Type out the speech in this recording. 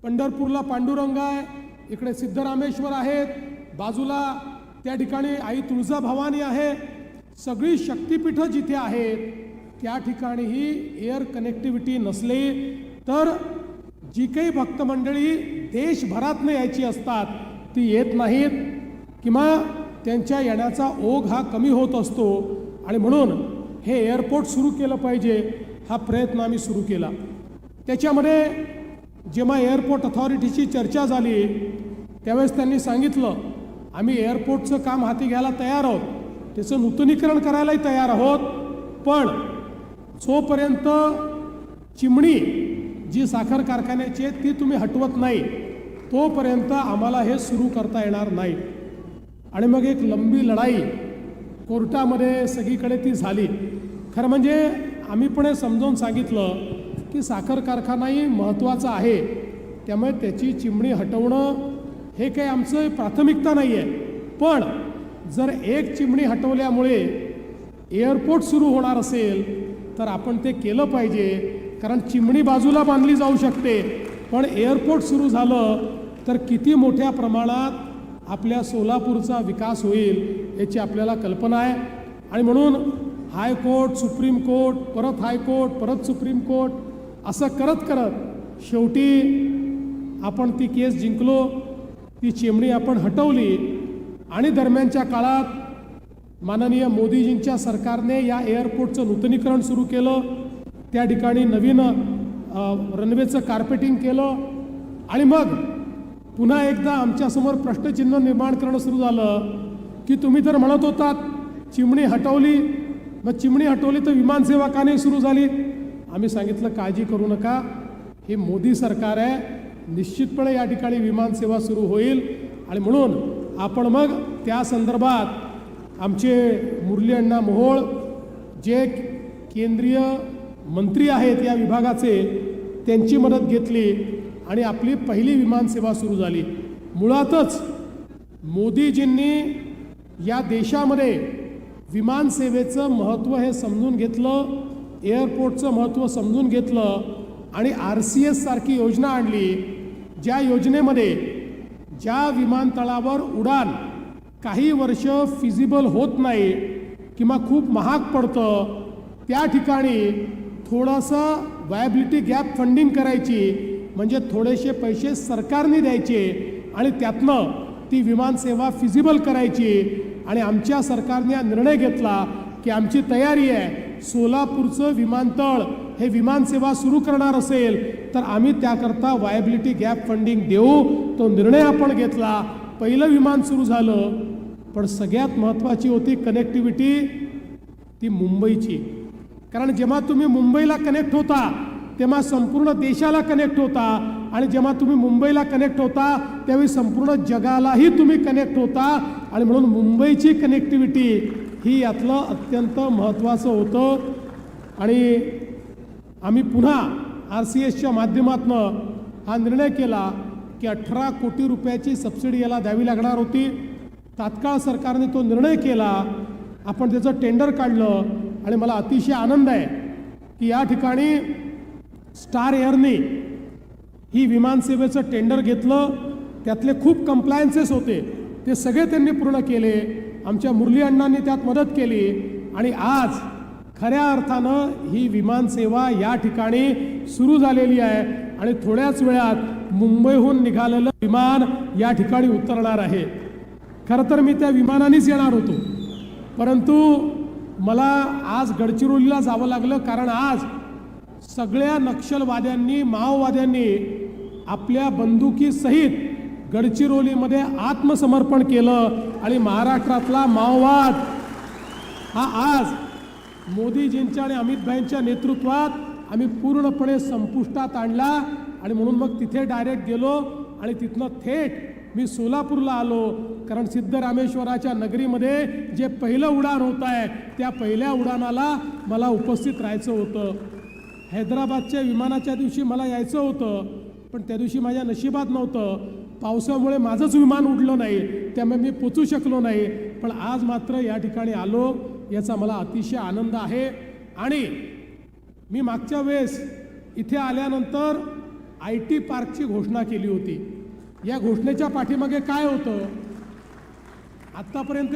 पंढरपूरला पांडुरंग आहे, इकडे सिद्धरामेश्वर आहेत, बाजूला त्या ठिकाणी आई तुळजाभवानी आहे. सगळी शक्तिपीठं जिथे आहेत त्या ठिकाणीही एअर कनेक्टिव्हिटी नसली तर जी काही भक्त मंडळी देशभरातनं यायची असतात ती येत नाहीत किंवा त्यांच्या येण्याचा ओघ हा कमी होत असतो. आणि म्हणून हे एअरपोर्ट सुरू केलं पाहिजे हा प्रयत्न आम्ही सुरू केला. त्याच्यामध्ये जेव्हा एअरपोर्ट अथॉरिटीची चर्चा झाली त्यावेळेस त्यांनी सांगितलं आम्ही एअरपोर्टचं काम हाती घ्यायला तयार आहोत, त्याचं नूतनीकरण करायलाही तयार आहोत, पण जोपर्यंत चिमणी जी साखर कारखान्याची आहे ती तुम्ही हटवत नाही तोपर्यंत आम्हाला हे सुरू करता येणार नाही. आणि मग एक लंबी लढाई कोर्टामध्ये सगळीकडे ती झाली. खरं म्हणजे आम्ही पण हे समजावून सांगितलं की साखर कारखानाही महत्त्वाचा आहे, त्यामुळे त्याची चिमणी हटवणं हे काही आमचं प्राथमिकता नाही आहे. पण जर एक चिमणी हटवल्यामुळे एअरपोर्ट सुरू होणार असेल तर आपण ते केलं पाहिजे, कारण चिमणी बाजूला बांधली जाऊ शकते पण एअरपोर्ट सुरू झालं तर किती मोठ्या प्रमाणात आपल्या सोलापूरचा विकास होईल याची आपल्याला कल्पना आहे. आणि म्हणून हायकोर्ट, सुप्रीम कोर्ट, परत हायकोर्ट, परत सुप्रीम कोर्ट असं करत करत शेवटी आपण ती केस जिंकलो, ती चिमणी आपण हटवली. आणि दरम्यानच्या काळात माननीय मोदीजींच्या सरकारने या एअरपोर्टचं नूतनीकरण सुरू केलं, त्या ठिकाणी नवीन रनवेचं कार्पेटिंग केलं. आणि मग पुन्हा एकदा आमच्यासमोर प्रश्नचिन्ह निर्माण करणं सुरू झालं की तुम्ही तर म्हणत होतात चिमणी हटवली, मग चिमणी हटवली तर विमानसेवा का नाही सुरू झाली. आम्ही सांगितलं काळजी करू नका, हे मोदी सरकार आहे, निश्चितपणे या ठिकाणी विमानसेवा सुरू होईल. आणि म्हणून आपण मग त्या संदर्भात आमचे मुरली अण्णा मोहोळ जे केंद्रीय मंत्री आहेत या विभागाचे त्यांची मदत घेतली आणि आपली पहिली विमानसेवा सुरू झाली. मुळातच मोदीजींनी या देशामध्ये विमानसेवेचं महत्त्व हे समजून घेतलं, एअरपोर्टचं महत्त्व समजून घेतलं आणि RCS सारखी योजना आणली, ज्या योजनेमध्ये ज्या विमानतळावर उडान काही वर्ष फिजिबल होत नाही किंवा खूप महाग पडतं त्या ठिकाणी थोडंसं वायबिलिटी गॅप फंडिंग करायची, म्हणजे थोडेसे पैसे सरकारने द्यायचे आणि त्यातनं ती विमानसेवा फिजिबल करायची. आणि आमच्या सरकारने हा निर्णय घेतला की आमची तयारी आहे, सोलापूरचं विमानतळ हे विमानसेवा सुरू करणार असेल तर आम्ही त्याकरता वायबिलिटी गॅप फंडिंग देऊ. तो निर्णय आपण घेतला, पहिलं विमान सुरू झालं. पण सगळ्यात महत्त्वाची होती कनेक्टिव्हिटी ती मुंबईची, कारण जेव्हा तुम्ही मुंबईला कनेक्ट होता तेव्हा संपूर्ण देशाला कनेक्ट होता आणि जेव्हा तुम्ही मुंबईला कनेक्ट होता त्यावेळी संपूर्ण जगालाही तुम्ही कनेक्ट होता. आणि म्हणून मुंबईची कनेक्टिव्हिटी ही यातलं अत्यंत महत्त्वाचं होतं. आणि आम्ही पुन्हा RCSच्या माध्यमातून हा निर्णय केला की 18 कोटी रुपयाची सबसिडी याला द्यावी लागणार होती. तात्काळ सरकारने तो निर्णय केला, आपण त्याचं टेंडर काढलं आणि मला अतिशय आनंद आहे की या ठिकाणी स्टार एअरने ही विमानसेवेचं टेंडर घेतलं. त्यातले खूप कंप्लायन्सेस होते ते सगळे त्यांनी पूर्ण केले. आमच्या मुरली अण्णांनी त्यात मदत केली आणि आज खऱ्या अर्थानं ही विमानसेवा या ठिकाणी सुरू झालेली आहे आणि थोड्याच वेळात मुंबईहून निघालेलं विमान या ठिकाणी उतरणार आहे. खरं तर मी त्या विमानानेच येणार होतो, परंतु मला आज गडचिरोलीला जावं लागलं, कारण आज सगळ्या नक्षलवाद्यांनी, माओवाद्यांनी आपल्या बंदुकीसहित गडचिरोलीमध्ये आत्मसमर्पण केलं आणि महाराष्ट्रातला माओवाद हा आज मोदीजींच्या आणि अमित भाईंच्या नेतृत्वात आम्ही पूर्णपणे संपुष्टात आणला. आणि म्हणून मग तिथे डायरेक्ट गेलो आणि तिथनं थेट मी सोलापूरला आलो, कारण सिद्धरामेश्वराच्या नगरीमध्ये जे पहिलं उडान होत आहे त्या पहिल्या उडानाला मला उपस्थित राहायचं होतं. हैदराबादच्या विमानाच्या दिवशी मला यायचं होतं, पण त्या दिवशी माझ्या नशिबात नव्हतं, पावसामुळे माझंच विमान उडलं नाही, त्यामुळे मी पोचू शकलो नाही. पण आज मात्र या ठिकाणी आलो, याचा मला अतिशय आनंद आहे. आणि मी मागच्या वेळेस इथे आल्यानंतर IT पार्कची घोषणा केली होती. या घोषणेच्या पाठीमागे काय होतं? आत्तापर्यंत